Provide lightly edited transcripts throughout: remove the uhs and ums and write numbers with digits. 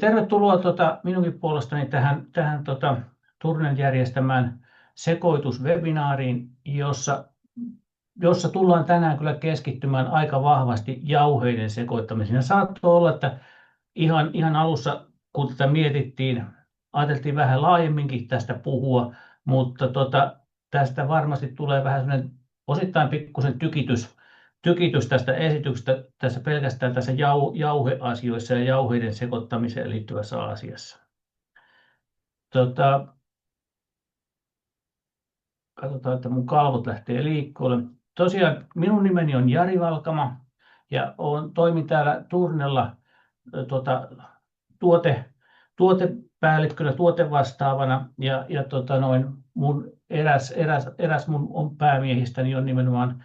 tervetuloa minunkin puolestani tähän Turnen järjestämään sekoituswebinaariin, jossa tullaan tänään kyllä keskittymään aika vahvasti jauheiden sekoittamiseen. Ja saattoi olla, että ihan alussa, kun tätä mietittiin, ajateltiin vähän laajemminkin tästä puhua, mutta tästä varmasti tulee vähän sellainen osittain pikkusen tykitys tästä esityksestä tässä pelkästään tässä jauheasioissa ja jauheiden sekoittamiseen liittyvässä asiassa. Katsotaan, että mun kalvot lähtee liikkeelle. Tosiaan minun nimeni on Jari Valkama ja toimin täällä Turnella tuotepäällikkönä, tuotevastaavana ja mun eräs mun päämiehistäni on nimenomaan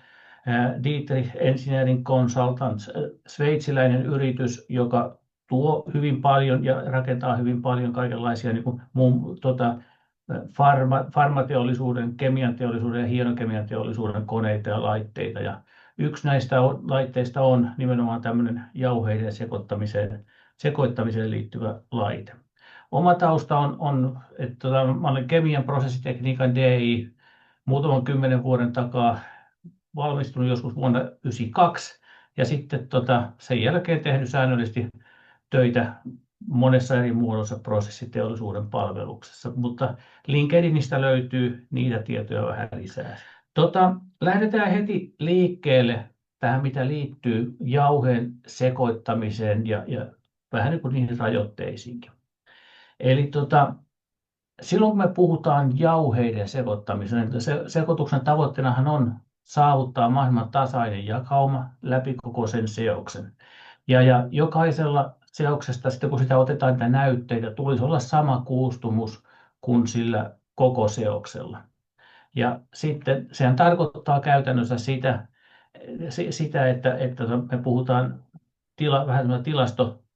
Dietrich Engineering Consultants, sveitsiläinen yritys, joka tuo hyvin paljon ja rakentaa hyvin paljon kaikenlaisia niin kuin farmateollisuuden, kemianteollisuuden ja hienokemianteollisuuden koneita ja laitteita. Ja yksi näistä laitteista on nimenomaan tämmöinen jauheiden sekoittamiseen liittyvä laite. Oma tausta on että mä olen kemian prosessitekniikan DI muutaman 10 vuoden takaa, valmistunut joskus vuonna 1992 ja sitten sen jälkeen tehnyt säännöllisesti töitä monessa eri muodossa prosessiteollisuuden palveluksessa, mutta LinkedInistä löytyy niitä tietoja vähän lisää. Lähdetään heti liikkeelle tähän, mitä liittyy jauheen sekoittamiseen ja vähän niin kuin niihin rajoitteisiinkin. Eli silloin kun me puhutaan jauheiden sekoittamiseen, sekoituksen tavoitteenahan on saavuttaa mahdollisimman tasainen jakauma läpi koko sen seoksen. Ja jokaisella seoksesta, sitten kun sitä otetaan niitä näytteitä, tulisi olla sama koostumus kuin sillä koko seoksella. Ja sitten sehän tarkoittaa käytännössä sitä että me puhutaan vähän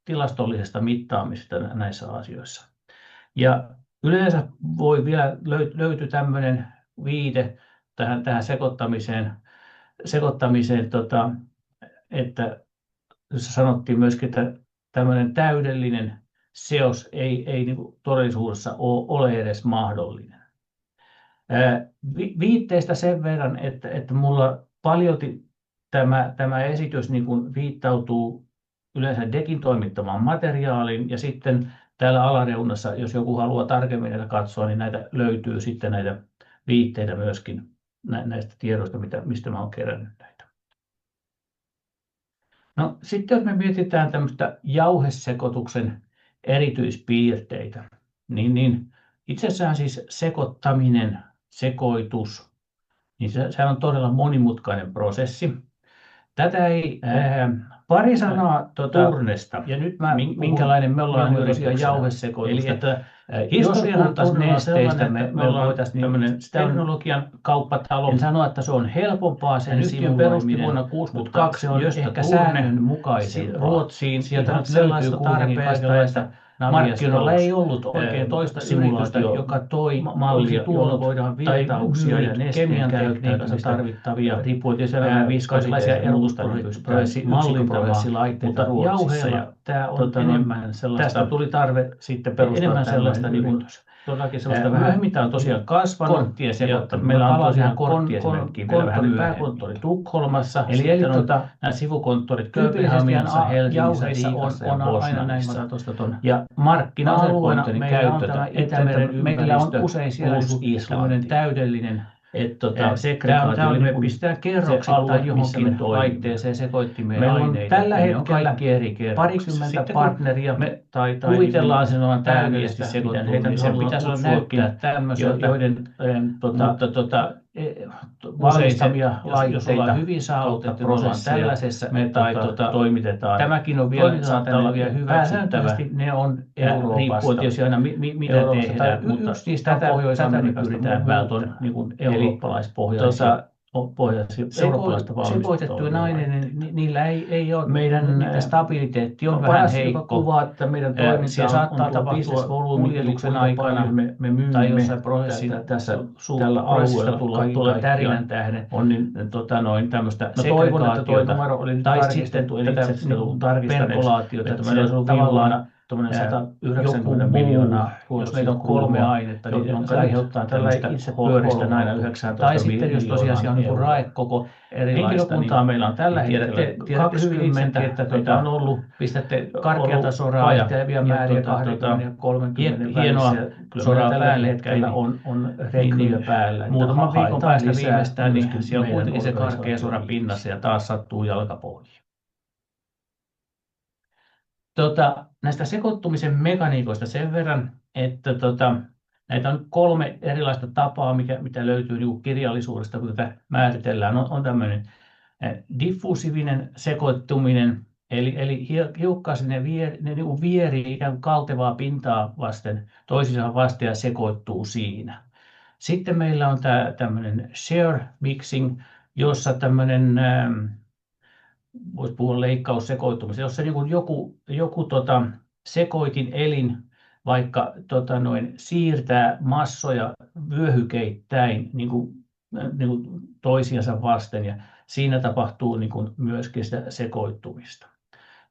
tilastollisesta mittaamisesta näissä asioissa. Ja yleensä voi vielä löytyä tämmöinen viite tähän sekoittamiseen, että jossa sanottiin myöskin, että tämmöinen täydellinen seos ei niin kuin todellisuudessa ole edes mahdollinen. Viitteistä sen verran, että mulla paljolti tämä esitys niin kuin viittautuu yleensä DECin toimittamaan materiaaliin ja sitten täällä alareunassa, jos joku haluaa tarkemmin näitä katsoa, niin näitä löytyy sitten näitä viitteitä myöskin näistä tiedoista, mistä mä olen kerännyt näitä. No sitten jos me mietitään tämmöistä jauhesekoituksen erityispiirteitä, niin itsessään siis sekoittaminen, sekoitus, niin se on todella monimutkainen prosessi. Tätä ei pari sanaa Turnesta ja nyt minkälainen me ollaan tosiaan jauhesekoitusta. Eli että historian nesteistä me voitaisiin tämmöinen teknologian kauppatalo. En sano, että se on helpompaa sen yhtiön perusti vuonna 1962, on ehkä säännönmukaisen Ruotsiin. Sieltä löytyy tarpeesta. Markkinoilla ei ollut oikein toista yritystä, joka toi mallia, jolla voidaan virtauksia ja nesteen tekniikassa tarvittavia kaikenlaisia mallinprosessilaitteita Ruotsissa. Ja tämä on enemmän sellaista, tästä tuli tarve sitten perustaa sellaista todellakin sellaista myöhemmin. Tämä on tosiaan kasvanut ja meillä on tosiaan korttiesimerkkiä vielä vähän pääkonttori Tukholmassa. Eli nämä sivukonttorit Kööpenhaminassa, Helsingissä, Riikassa ja Bosnanissa. Ja markkina-alueena meillä on tämä Itämeren ympäristö, tämmöinen täydellinen segregaatio, eli me pistetään kerroksittain johonkin laitteeseen sekoittimeen aineita. Meillä on tällä hetkellä parikymmentä partneria, me kuvitellaan sen olevan täydellisesti sekoittuminen. Sen pitäisi olla näyttää tämmöisiä, joiden valmistamia laitteita hyvin saavutettu prosesseja me toimitetaan. Tämäkin on vielä, saattaa olla vielä hyväksyttävä. Ne on Euroopasta. Riippuen tietysti aina mitä tehdään, mutta tätä pyritään välttämään eurooppalaispohjaisia sekoitettujen aineiden, niillä ei ole meidän stabiliteetti on vähän heikko. Kuvaa, että meidän toiminta saattaa tapahtua kuljetuksen aikana me myymme tai jossain prosessin tässä tällä alueella tulee tärinän tähden on tämmöistä segregaatiota tai sitten tätä perkolaatiota, että meillä on tavallaan tuommoinen 190 joku miljoonaa, muu jos meitä on 3 ruotsikuva, ainetta, niin jonka se nyt aiheuttaa tällä tämmöistä itse pyöristän aina tai 19 sitten jos miljoonaan tosiaan on niin euroon. raekoko erilaista, Henkilökuntaa meillä on tällä niin hetkellä tiedätte hyvin itsekin, 20, että meitä on ollut pistätte ollut karkeatasoraa vaihtelevia määriä 20 ja 30 välissä, hienoa ja kyllä meillä soraa tällä päälle, hetkellä on niin, rekryjä päällä, että muutaman viikon haetaan päästä lisää viimeistään, niin myöskin siellä on meidän kuitenkin se karkea sora organisaation pinnassa ihmisiä. ja taas sattuu jalkapohjiin. Näistä sekoittumisen mekaniikoista sen verran, että näitä on 3 erilaista tapaa, mitä löytyy niin kirjallisuudesta, kun tätä määritellään. On tämmöinen diffusiivinen sekoittuminen, eli hiukkaset ne niin vierii ikään kuin kaltevaa pintaa vasten, toisiinsa vasten ja sekoittuu siinä. Sitten meillä on tämmöinen share mixing, jossa tämmöinen voisi puhua leikkaussekoittumista, jossa niin kuin joku sekoitin elin vaikka siirtää massoja vyöhykeittäin niin kuin toisiansa vasten, ja siinä tapahtuu niin kuin myöskin sitä sekoittumista.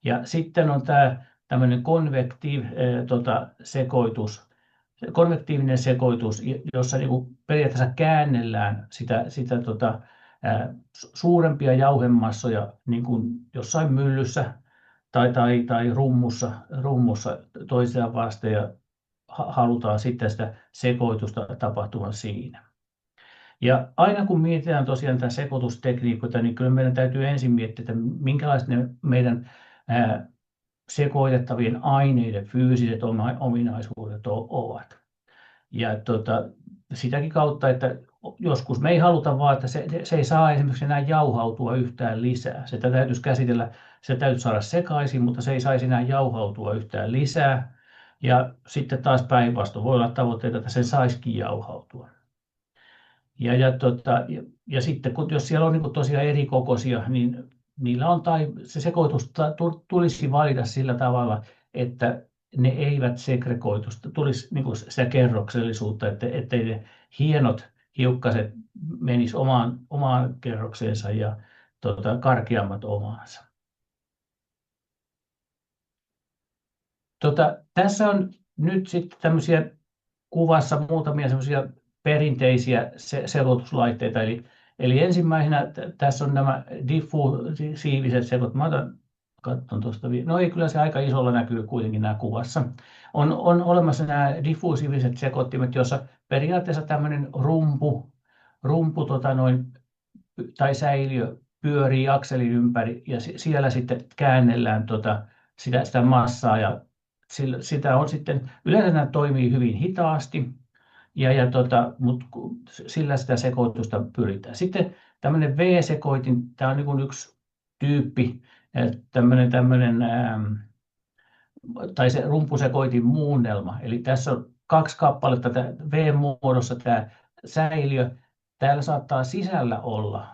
Ja sitten on tämä tämmöinen konvektiivinen sekoitus, jossa niin kuin periaatteessa käännellään sitä suurempia jauhemassoja niin kuin jossain myllyssä tai rummussa toisiaan vasten, ja halutaan sitten sitä sekoitusta tapahtuvan siinä. Ja aina kun mietitään tosiaan tätä sekoitustekniikoita, niin kyllä meidän täytyy ensin miettiä, että minkälaiset ne meidän sekoitettavien aineiden fyysiset ominaisuudet ovat. Ja sitäkin kautta, että joskus me ei haluta vaan, että se ei saa esimerkiksi enää jauhautua yhtään lisää. Sitä täytyisi käsitellä, se täytyy saada sekaisin, mutta se ei saisi enää jauhautua yhtään lisää. Ja sitten taas päinvastoin voi olla tavoitteita, että se saisikin jauhautua. Ja sitten jos siellä on niin tosiaan eri kokoisia, niin niillä on se sekoitus tulisi valita sillä tavalla, että ne eivät segregoitu, tulisi niin sitä kerroksellisuutta, ettei ne hienot hiukkaset menisi omaan kerrokseensa ja karkeammat omaansa. Tässä on nyt sitten tämmöisiä kuvassa muutamia semmoisia perinteisiä sekoituslaitteita. Eli ensimmäisenä tässä on nämä diffusiiviset sekoittimet. Mä katson tuosta. No ei, kyllä se aika isolla näkyy kuitenkin nämä kuvassa. On olemassa nämä diffusiiviset sekoittimet, jossa periaatteessa tämmöinen rumpu tai säiliö pyörii akselin ympäri, ja siellä sitten käännellään sitä massaa, ja sitä on sitten, yleensä nämä toimii hyvin hitaasti, mutta sillä sitä sekoitusta pyritään. Sitten tämmöinen V-sekoitin, tämä on niin kuin yksi tyyppi, tai se rumpusekoitin muunnelma. Eli tässä on 2 kappaletta V-muodossa tämä säiliö. Täällä saattaa sisällä olla,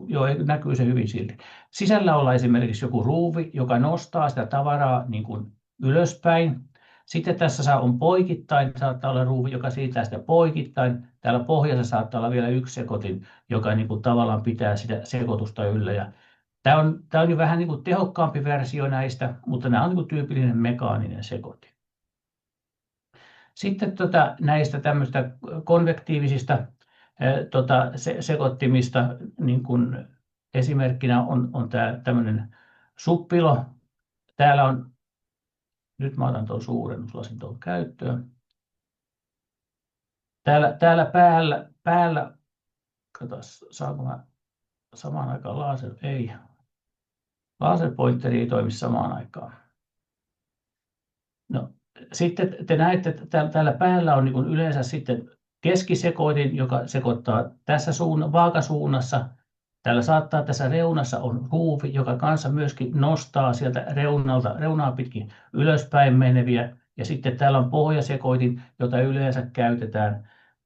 joo, näkyy se hyvin silti. Sisällä olla esimerkiksi joku ruuvi, joka nostaa sitä tavaraa niin kuin ylöspäin. Sitten tässä on poikittain, saattaa olla ruuvi, joka siirtää sitä poikittain. Täällä pohjassa saattaa olla vielä yksi sekoitin, joka niin kuin tavallaan pitää sitä sekoitusta yllä. Ja tämä on jo vähän niin kuin tehokkaampi versio näistä, mutta nämä on niin kuin tyypillinen mekaaninen sekoitin. Sitten näistä tämmöistä konvektiivisista sekoittimista, niin kuin esimerkkinä on tämä tämmöinen suppilo. Täällä on, nyt mä otan tuon suurennuslasin tuon käyttöön. Täällä päällä, katsotaan saanko mä samaan aikaan ei. Laserpointeri ei toimi samaan aikaan. No, sitten te näette, että täällä päällä on niin kuin yleensä sitten keskisekoitin, joka sekoittaa tässä vaakasuunnassa. Täällä saattaa tässä reunassa on ruuvi, joka kanssa myöskin nostaa sieltä reunaa pitkin ylöspäin meneviä. Ja sitten täällä on pohjasekoitin, jota yleensä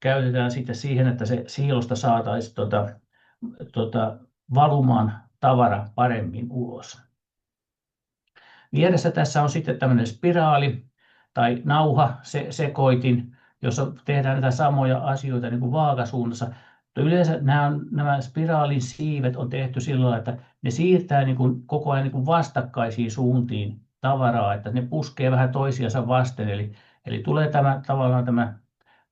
käytetään sitten siihen, että se siilosta saataisiin valumaan tavara paremmin ulos. Vieressä tässä on sitten tämmöinen spiraali tai nauha sekoitin, jossa tehdään näitä samoja asioita niin kuin vaakasuunnassa. Yleensä nämä spiraalin siivet on tehty sillä lailla, että ne siirtää niin kuin koko ajan niin kuin vastakkaisiin suuntiin tavaraa, että ne puskee vähän toisiansa vasten. Eli tulee tavallaan tämä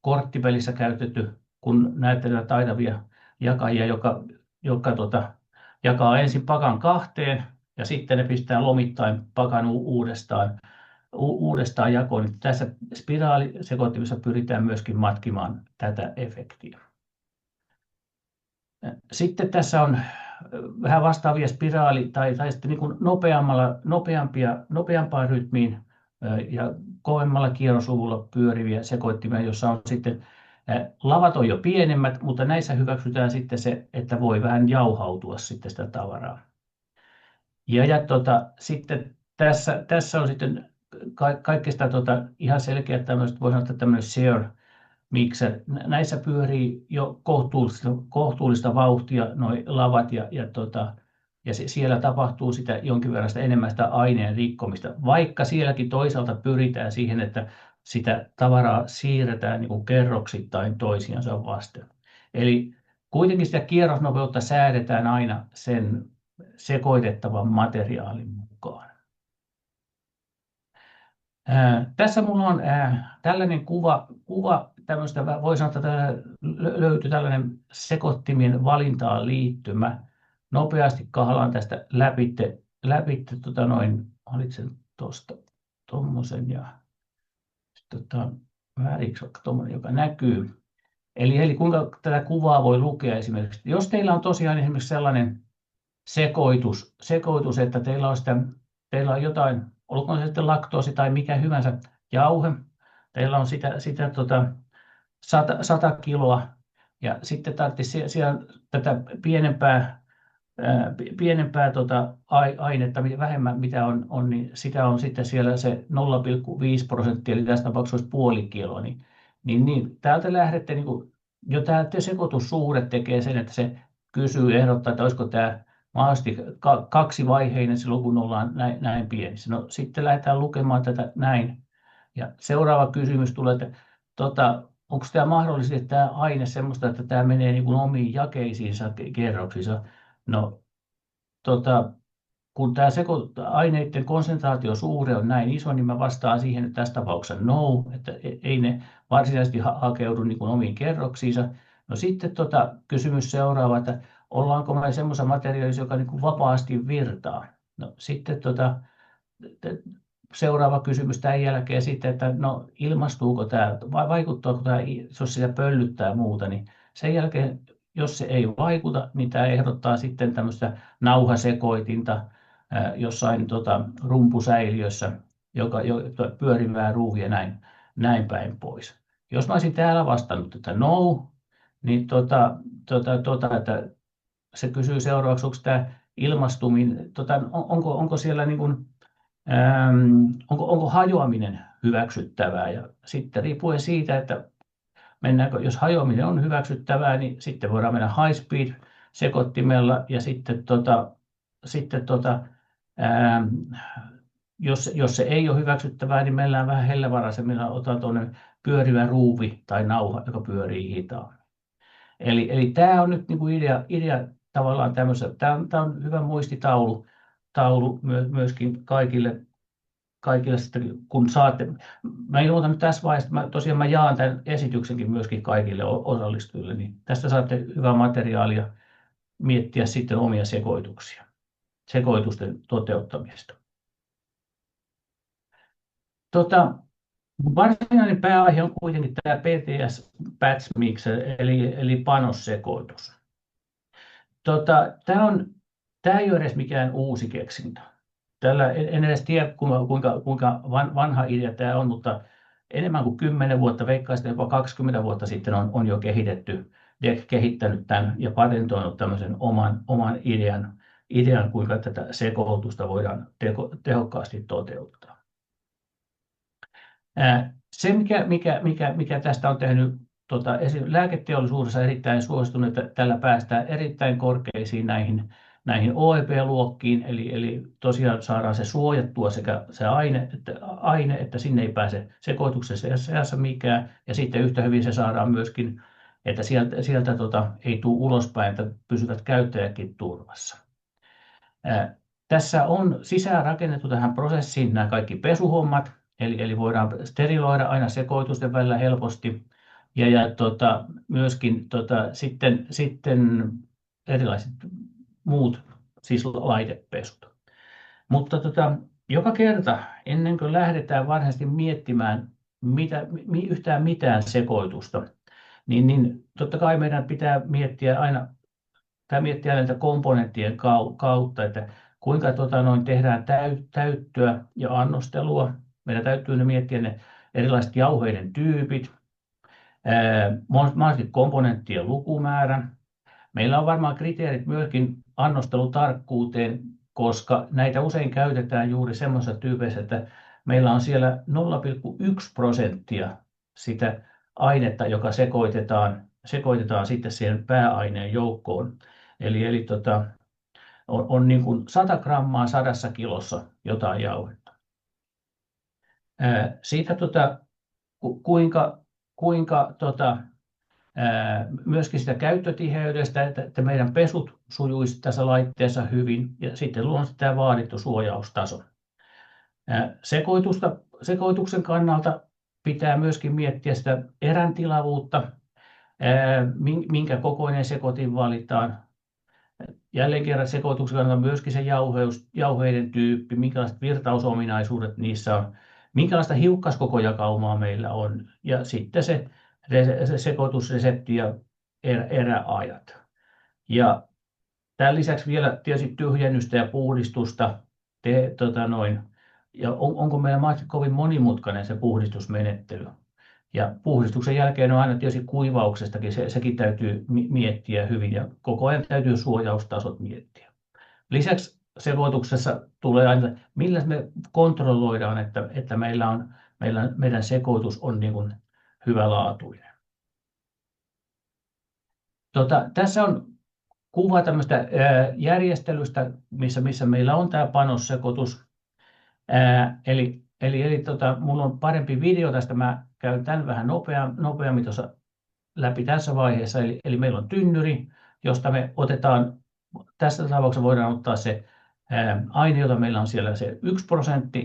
korttipelissä käytetty, kun näette näitä taitavia jakajia, joka jakaa ensin pakan kahteen ja sitten ne pistää lomittain pakan uudestaan jakoon. Niin tässä spiraalisekoittimessa pyritään myöskin matkimaan tätä efektiä. Sitten tässä on vähän vastaavia tai sitten niin kuin nopeampaan rytmiin ja kovemmalla kierrosluvulla pyöriviä sekoittimia, jossa on sitten lavat on jo pienemmät, mutta näissä hyväksytään sitten se, että voi vähän jauhautua sitten sitä tavaraa. Sitten tässä on sitten kaikista ihan selkeät tämmöiset, voi sanoa, että tämmöinen share mixer. Näissä pyörii jo kohtuullista vauhtia nuo lavat ja siellä tapahtuu sitä jonkin verran sitä enemmän sitä aineen rikkomista, vaikka sielläkin toisaalta pyritään siihen, että sitä tavaraa siirretään niin kuin kerroksittain toisiansa vasten. Eli kuitenkin sitä kierrosnopeutta säädetään aina sen sekoitettavan materiaalin mukaan. Tässä minulla on tällainen kuva tämmöistä, voi sanoa, että löytyy tällainen sekoittimien valintaan liittymä. Nopeasti kahlaan tästä valitsen tuosta tuommoisen ja väriksi vaikka tuommoinen, joka näkyy. Eli kuinka tätä kuvaa voi lukea esimerkiksi. Jos teillä on tosiaan esimerkiksi sellainen sekoitus, että teillä on jotain, olkoon se sitten laktoosi tai mikä hyvänsä jauhe, teillä on sitä 100 kiloa ja sitten tarvitsisi siellä tätä pienempää ainetta, vähemmän mitä on, niin sitä on sitten siellä se 0,5%, eli tässä tapauksessa olisi 0,5 kiloa. Niin täältä lähdette, niin kuin, jo tämä sekoitussuhde tekee sen, että se ehdottaa, että olisiko tämä mahdollisesti kaksivaiheinen silloin, kun ollaan näin pienissä. No sitten lähdetään lukemaan tätä näin. Ja seuraava kysymys tulee, että onko tämä mahdollisesti tämä aine semmoista, että tämä menee niin kuin omiin jakeisiinsa, kerroksiinsa. No, kun tämä aineiden konsentraatiosuhde on näin iso, niin mä vastaan siihen, että tässä tapauksessa no, että ei ne varsinaisesti hakeudu niin kuin omiin kerroksiinsa. No sitten kysymys seuraava, että ollaanko me semmoisessa materiaalissa, joka niin kuin vapaasti virtaa. No sitten seuraava kysymys tämän jälkeen sitten, että no ilmastuuko tämä, vai vaikuttaako tämä, jos sitä pöllyttää muuta, niin sen jälkeen, jos se ei vaikuta, niin tämä ehdottaa sitten tämmöistä nauhasekoitinta jossain rumpusäiliössä, joka pyörivää ruuvia näin päin pois. Jos mä olisin täällä vastannut, että no, niin että se kysyy seuraavaksi, onko tämä ilmastuminen, onko siellä niin kuin, onko hajoaminen hyväksyttävää, ja sitten riippuen siitä, että jos hajoaminen on hyväksyttävää, niin sitten voidaan mennä high speed sekoittimella ja sitten jos se ei ole hyväksyttävää, niin meillä on vähän hellevaraisemmin, otetaan tuonne pyörivä ruuvi tai nauha, joka pyörii hitaammin. Eli tämä on nyt niin kuin idea tavallaan tämmöisessä. Tämä on hyvä muistitaulu myöskin kaikille sitten, kun saatte. Mä ilmoitan nyt tässä vaiheessa, tosiaan mä jaan tämän esityksenkin myöskin kaikille osallistujille, niin tästä saatte hyvää materiaalia miettiä sitten omia sekoitusten toteuttamista. Varsinainen pääaihe on kuitenkin tämä PTS Batch Mixer, eli panossekoitus. Tämä ei ole edes mikään uusi keksintö. En edes tiedä, kuinka vanha idea tämä on, mutta enemmän kuin 10 vuotta, veikkaisin jopa 20 vuotta sitten on jo kehittänyt tämän ja patentoinut tämmöisen oman idean, kuinka tätä sekoitusta voidaan tehokkaasti toteuttaa. Se, mikä tästä on tehnyt lääketeollisuudessa erittäin suostunut, että tällä päästään erittäin korkeisiin näihin OEP-luokkiin, eli tosiaan saadaan se suojattua sekä se aine, että sinne ei pääse sekoituksessa seassa mikään, ja sitten yhtä hyvin se saadaan myöskin että sieltä ei tule ulospäin, että pysyvät käyttäjätkin turvassa. Tässä on sisään rakennettu tähän prosessiin nämä kaikki pesuhommat, eli voidaan steriloida aina sekoitusten välillä helposti, ja myöskin sitten erilaiset muut siis laitepesut. Mutta joka kerta ennen kuin lähdetään varsinaisesti miettimään yhtään mitään sekoitusta, niin totta kai meidän pitää miettiä aina näitä komponenttien kautta, että kuinka tehdään täyttöä ja annostelua. Meidän täytyy miettiä ne erilaiset jauheiden tyypit, mahdollisesti komponenttien lukumäärä. Meillä on varmaan kriteerit myöskin annostelutarkkuuteen, koska näitä usein käytetään juuri semmoisessa tyypeissä, että meillä on siellä 0,1% sitä ainetta, joka sekoitetaan sitten siihen pääaineen joukkoon. Eli on niin kuin 100 grammaa 100 kilossa jotain jauhetta. Siitä kuinka myöskin sitä käyttötiheydestä, että meidän pesut sujuisi tässä laitteessa hyvin, ja sitten luonnollisesti tämä vaadittu suojaustaso. Sekoituksen kannalta pitää myöskin miettiä sitä eräntilavuutta, minkä kokoinen sekoitin valitaan. Jälleen kerran sekoituksen kannalta myöskin se jauheiden tyyppi, minkälaiset virtausominaisuudet niissä on, minkälaista hiukkaskokojakaumaa meillä on, ja sitten se sekoitusresepti ja eräajat. Ja tämän lisäksi vielä tietysti tyhjennystä ja puhdistusta. Ja onko meillä mahdollisesti kovin monimutkainen se puhdistusmenettely. Ja puhdistuksen jälkeen on aina tietysti kuivauksestakin, sekin täytyy miettiä hyvin, ja koko ajan täytyy suojaustasot miettiä. Lisäksi sekoituksessa tulee aina, millä me kontrolloidaan, että meidän sekoitus on niin kuin hyvälaatuinen. Tässä on kuva tämmöistä järjestelystä, missä meillä on tämä panossekoitus. Minulla on parempi video tästä, mä käyn tämän vähän nopeammin tuossa läpi tässä vaiheessa. Eli meillä on tynnyri, josta me otetaan, tässä tapauksessa voidaan ottaa se aine, jota meillä on siellä se 1%,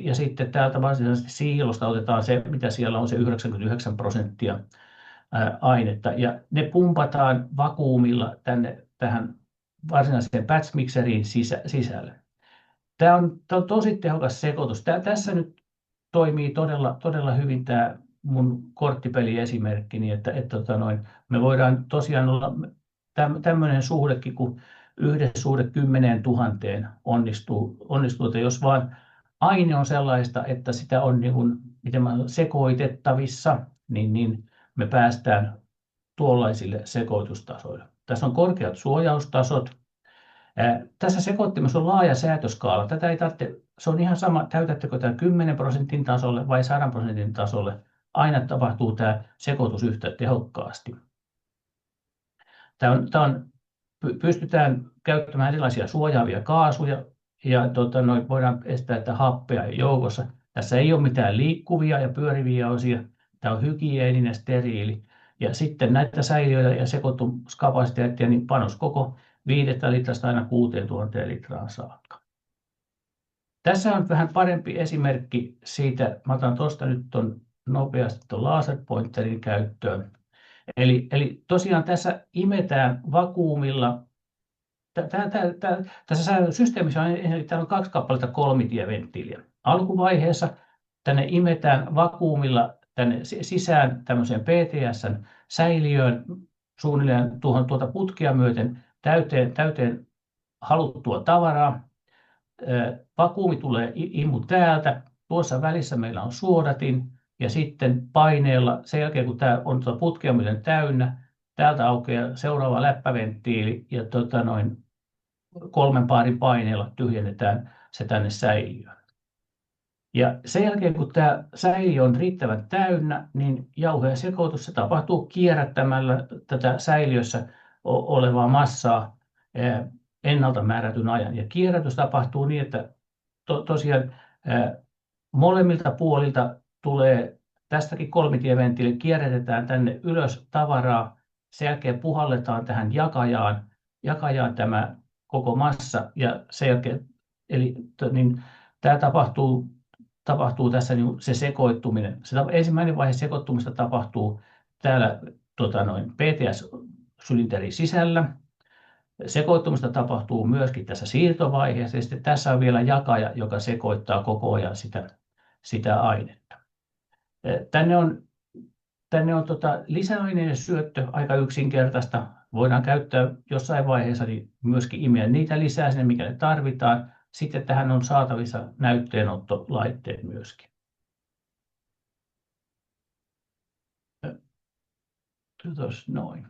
ja sitten täältä varsinaisesti siilosta otetaan se, mitä siellä on se 99% ainetta, ja ne pumpataan vakuumilla tähän varsinaiseen batch-mikseriin sisälle. Tämä on tosi tehokas sekoitus. Tässä nyt toimii todella hyvin tämä mun korttipeliesimerkkini, että me voidaan tosiaan olla tämmöinen suhdekin, kun 1:10 000 onnistuu, että jos vaan aine on sellaista, että sitä on niin kuin, sekoitettavissa, niin me päästään tuollaisille sekoitustasoille. Tässä on korkeat suojaustasot. Tässä sekoittimessa on laaja säätöskaala. Tätä ei tarvitse, se on ihan sama, täytättekö tämä 10% tasolle vai 100% tasolle. Aina tapahtuu tämä sekoitus yhtä tehokkaasti. Pystytään käyttämään erilaisia suojaavia kaasuja, ja voidaan estää, että happea ei joukossa. Tässä ei ole mitään liikkuvia ja pyöriviä osia. Tämä on hygieeninen, steriili. Ja sitten näitä säiliöitä ja sekoituskapasiteettia, niin panos koko 5 litrasta aina 6000 litraan saakka. Tässä on vähän parempi esimerkki siitä. Mä otan tuosta nyt nopeasti tuon laserpointerin käyttöön. Eli tosiaan tässä imetään vakuumilla. Tässä systeemissä on 2 kappaletta kolmitieventtiiliä. Alkuvaiheessa tänne imetään vakuumilla tänne sisään tämmöiseen PTS:n säiliöön suunnilleen tuota putkea myöten täyteen haluttua tavaraa. Vakuumi tulee imu täältä. Tuossa välissä meillä on suodatin, ja sitten paineella, sen jälkeen kun tämä on putkea myöten täynnä, täältä aukeaa seuraava läppäventtiili, ja 3 paarin paineella tyhjennetään se tänne säiliöön. Ja sen jälkeen kun tämä säiliö on riittävän täynnä, niin jauheen sekoitus se tapahtuu kierrättämällä tätä säiliössä olevaa massaa ennalta määrätyn ajan. Ja kierrätys tapahtuu niin, että tosiaan molemmilta puolilta tulee tästäkin kolmitieventtiili, kierrätetään tänne ylös tavaraa, sen jälkeen puhalletaan tähän jakajaan tämä koko massa ja sen jälkeen, eli niin tämä tapahtuu tässä niin se sekoittuminen. Ensimmäinen vaihe sekoittumista tapahtuu täällä PTS-sylinterin sisällä. Sekoittumista tapahtuu myöskin tässä siirtovaiheessa ja sitten tässä on vielä jakaja, joka sekoittaa koko ajan sitä ainetta. Tänne on lisäaineiden syöttö aika yksinkertaista. Voidaan käyttää jossain vaiheessa niin myöskin imeä niitä lisää sinne, mikä ne tarvitaan. Sitten tähän on saatavissa näytteenottolaitteet myöskin. Kiitos, noin.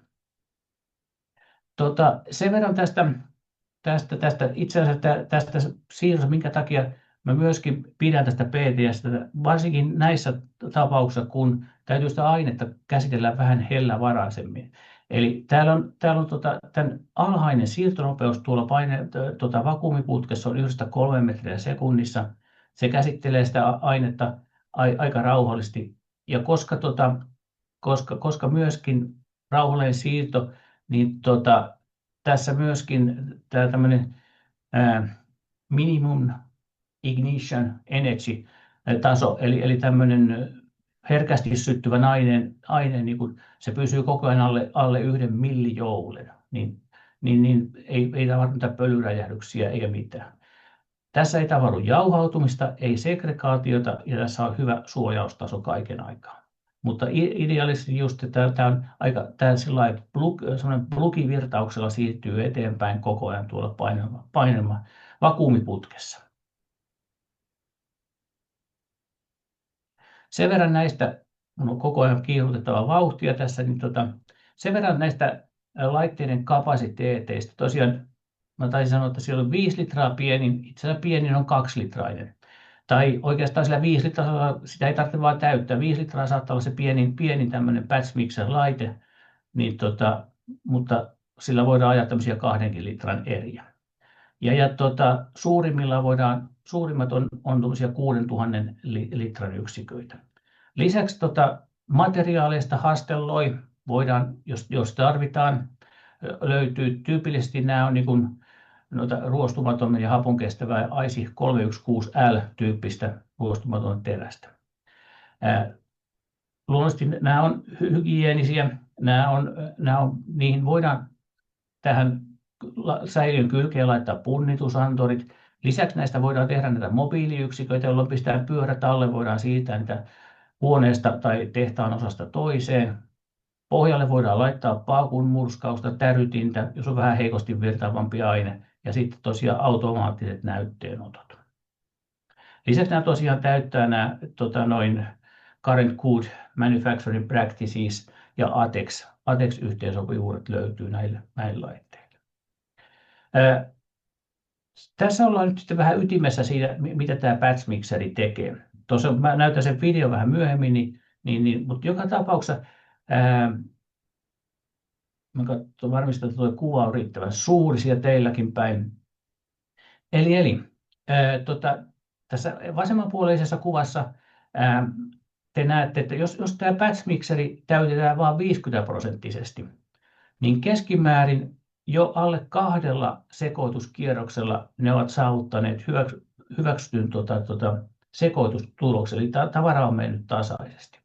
Sen verran tästä itse asiassa tästä siirrosta, minkä takia mä myöskin pidän tästä PTS:stä, varsinkin näissä tapauksissa, kun täytyy sitä ainetta käsitellä vähän hellävaraisemmin. Eli täällä on tämän alhainen siirtonopeus tuolla vakuumiputkessa on 1-3 metriä sekunnissa. Se käsittelee sitä ainetta aika rauhallisesti. Ja koska myöskin rauhallinen siirto, niin tässä myöskin tämä tämmöinen minimum ignition energy taso, eli tämmöinen herkästi syttyvän aineen niin kun se pysyy koko ajan alle 1 millijoulen, niin ei tapahdu mitään pölyräjähdyksiä eikä mitään. Tässä ei tapahdu jauhautumista, ei segregaatiota ja tässä on hyvä suojaustaso kaiken aikaa. Mutta ideaalisesti just tämä on aika semmoinen plugivirtauksella siirtyy eteenpäin koko ajan tuolla painelma vakuumiputkessa. Sen verran näistä, mun on koko ajan kiirutettava vauhtia tässä, niin sen verran näistä laitteiden kapasiteeteista. Tosiaan mä taisin sanoa, että siellä on 5 litraa pienin, itse asiassa pienin on 2-litrainen. Tai oikeastaan sillä 5 litraa, sitä ei tarvitse vaan täyttää. 5 litraa saattaa olla se pienin tämmöinen batch mixer-laite, niin mutta sillä voidaan ajaa tämmöisiä 2 litran eriä. Ja suurimmat on tuollaisia 6000 litran yksiköitä. Lisäksi materiaaleista hastelloi voidaan, jos tarvitaan, löytyy tyypillisesti nämä on niin kuin noita ruostumaton ja hapon kestävää AISI 316L-tyyppistä ruostumaton terästä. Luonnollisesti nämä on hygienisiä, niihin voidaan tähän säiliön kylkeen laittaa punnitusantorit. Lisäksi näistä voidaan tehdä näitä mobiiliyksiköitä, jolloin pistetään pyörät alle, voidaan siirtää niitä huoneesta tai tehtaan osasta toiseen. Pohjalle voidaan laittaa paakun murskausta, tärytintä, jos on vähän heikosti virtaavampi aine, ja sitten tosiaan automaattiset näytteenotot. Lisäksi nämä tosiaan täyttää nämä Current Good Manufacturing Practices ja ATEX-yhteensopivuudet löytyy näille laitteille. Tässä ollaan nyt sitten vähän ytimessä siitä, mitä tämä batch mixeri tekee. Tuossa mä näytän sen video vähän myöhemmin, mutta joka tapauksessa mä varmistan, että tuo kuva on riittävän suuri siellä teilläkin päin. Eli tässä vasemmanpuoleisessa kuvassa te näette, että jos tämä batch mixeri täytetään vain 50%, niin keskimäärin jo alle 2 sekoituskierroksella ne ovat saavuttaneet hyväksytyn sekoitustuloksen, eli tavara on mennyt tasaisesti.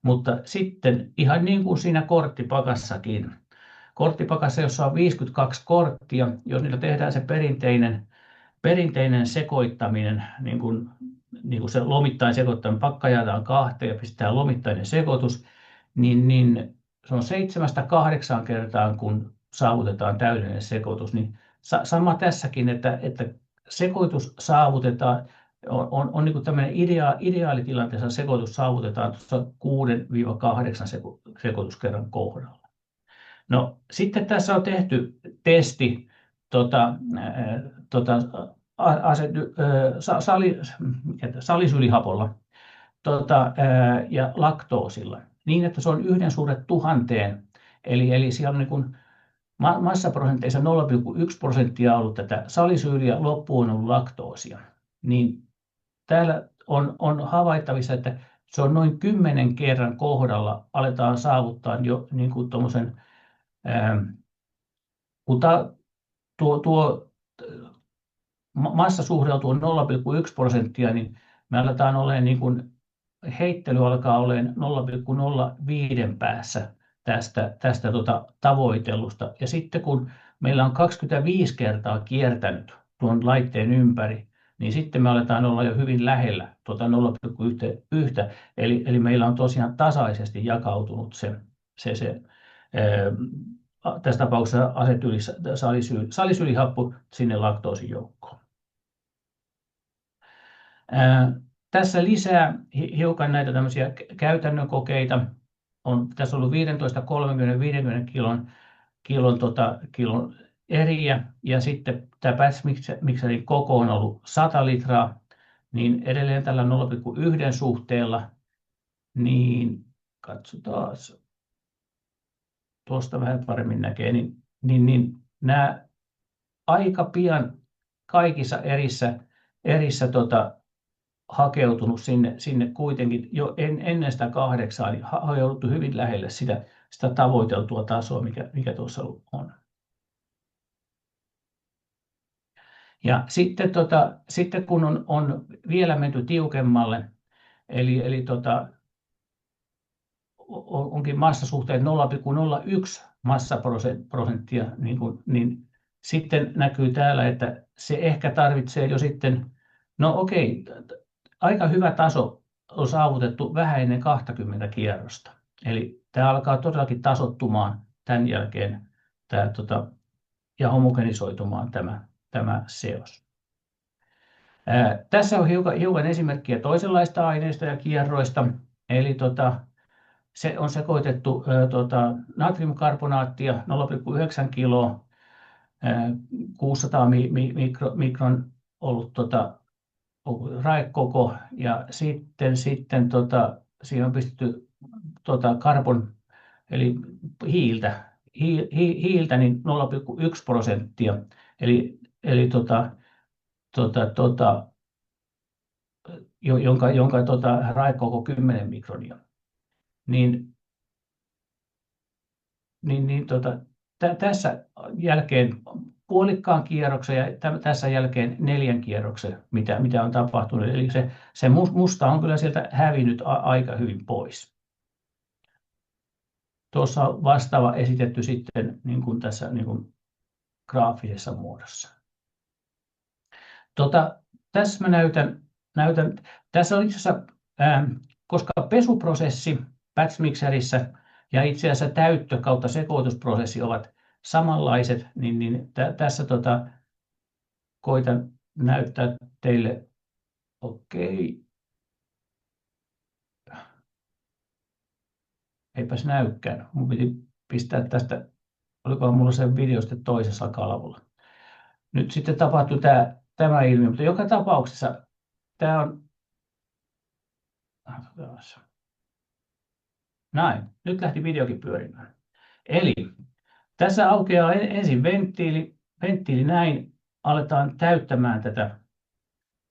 Mutta sitten ihan niin kuin siinä korttipakassakin, jossa on 52 korttia, jos niillä tehdään se perinteinen sekoittaminen, niin kuin se lomittain sekoittaminen, pakka jaetaan 2 ja pistetään lomittainen sekoitus, niin se on 7-8 kertaa, kun saavutetaan täydellinen sekoitus. Niin sama tässäkin, että sekoitus saavutetaan, on niin kuin tämmöinen ideaalitilanteessa sekoitus saavutetaan 6-8 sekoituskerran kohdalla. No, sitten tässä on tehty testi salisylihapolla ja laktoosilla niin, että se on 1/1000. Eli siellä on niin kuin massaprosenteissa 0,1% ollut tätä salisyyliä, loppuun on ollut laktoosia. Niin täällä on havaittavissa, että se on noin 10 kerran kohdalla aletaan saavuttaa jo niin kuin tuommoisen Kun tuo massasuhde on tuo 0,1%, niin me aletaan olemaan niin kuin heittely alkaa olemaan 0,05 päässä tästä tavoitellusta. Ja sitten kun meillä on 25 kertaa kiertänyt tuon laitteen ympäri, niin sitten me aletaan olla jo hyvin lähellä tuota 0,1. Eli meillä on tosiaan tasaisesti jakautunut tässä tapauksessa salisylihappo sinne laktoosin joukkoon. Tässä lisää hiukan näitä tämmöisiä käytännön kokeita. Tässä on ollut 15, 30, 50 kilon eriä, ja sitten tämä batch-mikserin koko on ollut 100 litraa, niin edelleen tällä 0,1 suhteella, niin katsotaan, tuosta vähän paremmin näkee, niin nämä aika pian kaikissa erissä hakeutunut sinne kuitenkin jo ennen sitä 8, niin on jouduttu hyvin lähelle sitä tavoiteltua tasoa, mikä tuossa on. Ja sitten kun on vielä menty tiukemmalle, eli onkin massasuhteet 0,01 massaprosenttia, niin sitten näkyy täällä, että se ehkä tarvitsee jo sitten, no okei, aika hyvä taso on saavutettu vähän ennen 20 kierrosta. Eli tämä alkaa todellakin tasoittumaan tämän jälkeen ja homogenisoitumaan tämä seos. Tässä on hiukan esimerkkiä toisenlaista aineista ja kierroista. Eli se on sekoitettu natriumkarbonaattia 0,9 kiloa, 600 mikron ollut raekoko, ja sitten siihen on pistetty karbon eli hiiltä niin 0,1%, eli jonka raekoko 10 mikronia. Tässä jälkeen puolikkaan kierroksen ja tässä jälkeen 4 kierroksen, mitä on tapahtunut. Eli se musta on kyllä sieltä hävinnyt aika hyvin pois. Tuossa on vastaava esitetty sitten niin kuin tässä niin kuin graafisessa muodossa. Tässä mä näytän. Tässä on itse asiassa, koska pesuprosessi batch-mikserissä ja itse asiassa täyttö kautta sekoitusprosessi ovat samanlaiset, niin tässä koitan näyttää teille. Okei. Eipäs näykään. Mun piti pistää tästä, olikohan mulla se video sitten toisessa kalvolla. Nyt sitten tapahtui tämä ilmiö, mutta joka tapauksessa tämä on. Näin, nyt lähti videokin pyörimään. Eli tässä aukeaa ensin venttiili näin, aletaan täyttämään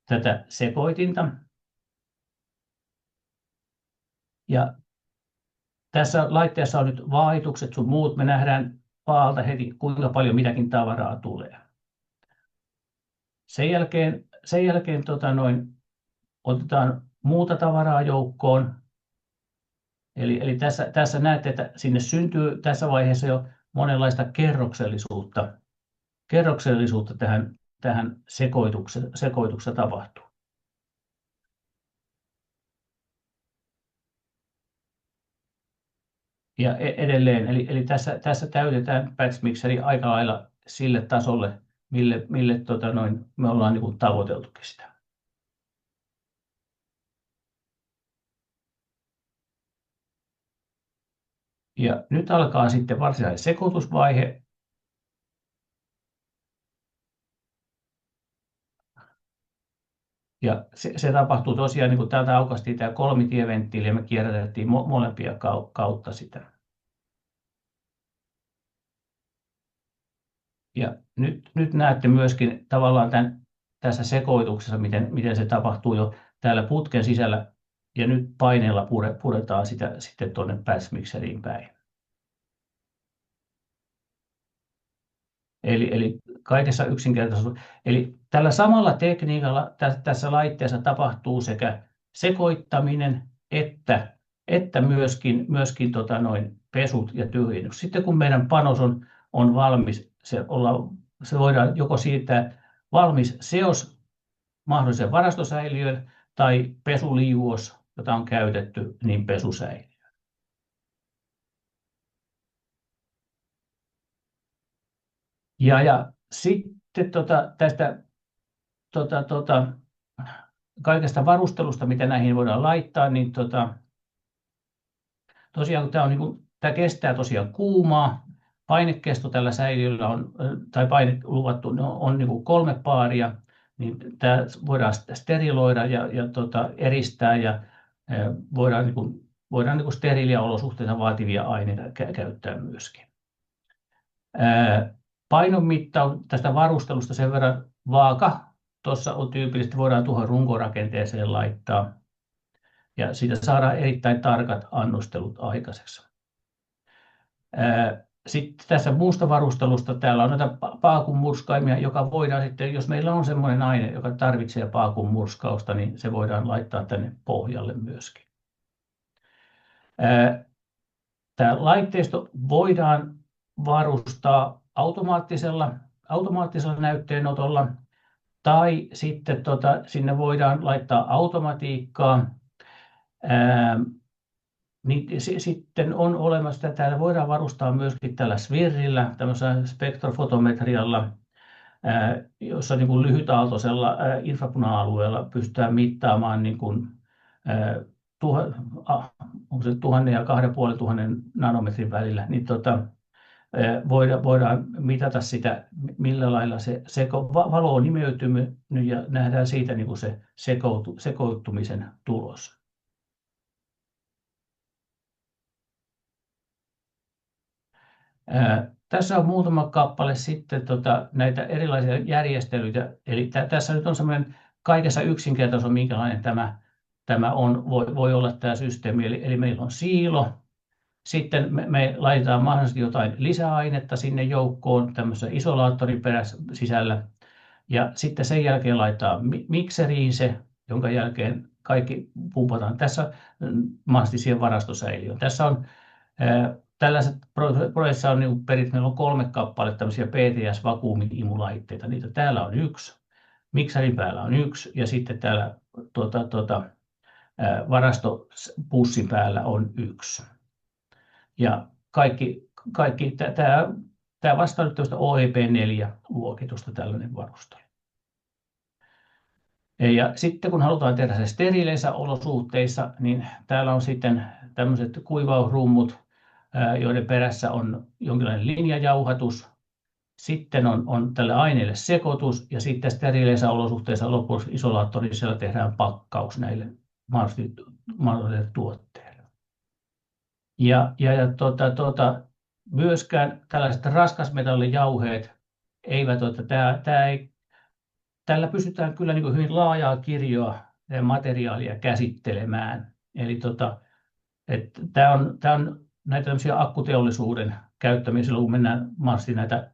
tätä sekoitinta. Ja tässä laitteessa on nyt vaahitukset sun muut, me nähdään paalta heti kuinka paljon mitäkin tavaraa tulee. Sen jälkeen otetaan muuta tavaraa joukkoon. Eli tässä näette, että sinne syntyy tässä vaiheessa jo monenlaista kerroksellisuutta tähän sekoituksessa tapahtuu. Ja edelleen, eli tässä täytetään batch-mikseri aika lailla sille tasolle, mille me ollaan niin kuin tavoiteltukin sitä. Ja nyt alkaa sitten varsinainen sekoitusvaihe. Ja se tapahtuu tosiaan, niin kuin täältä aukaistiin tämä kolmitieventtiili ja me kierrätettiin molempia kautta sitä. Ja nyt näette myöskin tavallaan tässä sekoituksessa, miten se tapahtuu jo täällä putken sisällä. Ja nyt paineella puretaan sitä sitten tuonne batch-mikseriin päin. Eli kaikessa yksinkertaisuudessa. Eli tällä samalla tekniikalla tässä laitteessa tapahtuu sekä sekoittaminen että myöskin pesut ja tyhjennys. Sitten kun meidän panos on valmis, se voidaan joko siirtää valmis seos mahdollisen varastosäiliöön tai pesuliuos, jota on käytetty, niin pesusäiliöön. Ja sitten tästä kaikesta varustelusta, mitä näihin voidaan laittaa, niin tosiaan tämä kestää tosiaan kuumaa. Painekesto tällä säiliöllä tai paine luvattu on niin kuin 3 paaria, niin tämä voidaan steriloida ja eristää ja voidaan niin kuin steriiliä olosuhteita vaativia aineita käyttää myöskin. Painonmittaus tästä varustelusta sen verran vaaka. Tuossa on tyypillisesti, voidaan tuohon runkorakenteeseen laittaa ja siitä saadaan erittäin tarkat annostelut aikaiseksi. Sitten tässä muusta varustelusta täällä on näitä paakunmurskaimia, joka voidaan sitten, jos meillä on sellainen aine, joka tarvitsee paakunmurskausta, niin se voidaan laittaa tänne pohjalle myöskin. Tämä laitteisto voidaan varustaa automaattisella näytteenotolla tai sitten sinne voidaan laittaa automatiikkaa. Niin sitten on olemassa, täällä voidaan varustaa myöskin tällä svirrillä, tämmöisellä spektrofotometrialla, jossa niin kuin lyhytaaltoisella infrapuna-alueella pystytään mittaamaan niin kuin, 1000 ja 2500 nanometrin välillä, niin voidaan mitata sitä, millä lailla se valo on imeytynyt ja nähdään siitä niin kuin se sekoittumisen tulos. Tässä on muutama kappale sitten näitä erilaisia järjestelyitä. Eli tässä nyt on semmoinen kaikessa yksinkertaisuus, minkälainen tämä on, voi olla tämä systeemi. Eli meillä on siilo. Sitten me laitetaan mahdollisesti jotain lisäainetta sinne joukkoon tämmöisen isolaattorin sisällä. Ja sitten sen jälkeen laitetaan mikseriin se, jonka jälkeen kaikki pumpataan. Tässä mahdollisesti siihen varastosäiliöön. Tässä on tällaiset prosessissa on niin meillä on 3 kappaletta tämmöisiä PTS-vakuumi-imulaitteita. Niitä täällä on 1, miksarin päällä on 1 ja sitten täällä varastopussin päällä on 1. Ja kaikki tämä vastaa nyt OEP4-luokitusta tällainen varustelu. Ja sitten kun halutaan tehdä se steriileissä olosuhteissa, niin täällä on sitten tämmöiset kuivausrummut, joiden perässä on jonkinlainen linjajauhatus. Sitten on tälle aineelle sekoitus ja sitten steriileissä olosuhteissa lopuksi isolaattorisella tehdään pakkaus näille mahdollisille tuotteille. Ja myöskään tällaiset raskasmetallijauheet eivät tällä pystytään kyllä niin kuin hyvin laajaa kirjoa materiaalia käsittelemään. Eli tämä on näitä tämmöisiä akkuteollisuuden käyttämiä silloin, kun mennään mahdollisesti näitä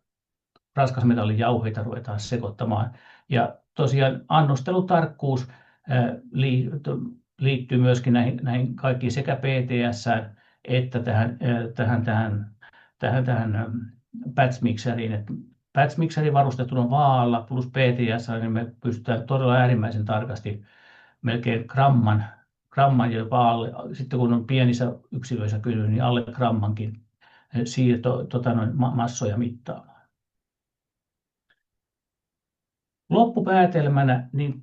raskasmetallijauheita ruvetaan sekoittamaan. Ja tosiaan annostelutarkkuus liittyy myöskin näihin kaikkiin sekä PTS:ään että tähän batch-mikseriin. Batch-mikseri varustettuna vaa'alla plus PTS, niin me pystytään todella äärimmäisen tarkasti melkein gramman jopa alle, sitten kun on pienissä yksilöissä kyllä, niin alle grammankin massoja mittaamaan. Loppupäätelmänä, niin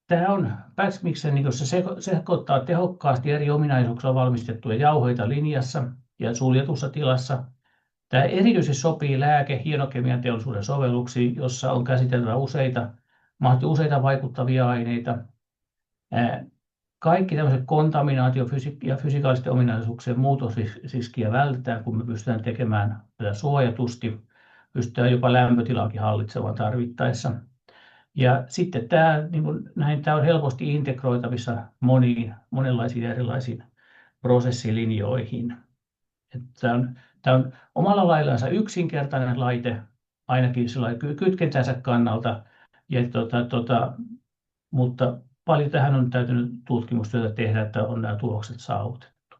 tämä on batch mixer, niin se sekoittaa tehokkaasti eri ominaisuuksilla valmistettuja jauheita linjassa ja suljetussa tilassa. Tämä erityisesti sopii hienokemian teollisuuden sovelluksiin, jossa on käsiteltävä useita vaikuttavia aineita. Kaikki tämmöiset kontaminaatio- ja fysikaalisten ominaisuuksien muutosriskiä vältetään, kun me pystytään tekemään tätä suojatusti, pystytään jopa lämpötilaakin hallitsemaan tarvittaessa. Ja sitten tämä on helposti integroitavissa monenlaisiin erilaisiin prosessilinjoihin. Tämä on Tämä on omalla laillansa yksinkertainen laite, ainakin kytkentänsä kannalta, ja mutta paljon tähän on täytynyt tutkimustyötä tehdä, että on nämä tulokset saavutettu.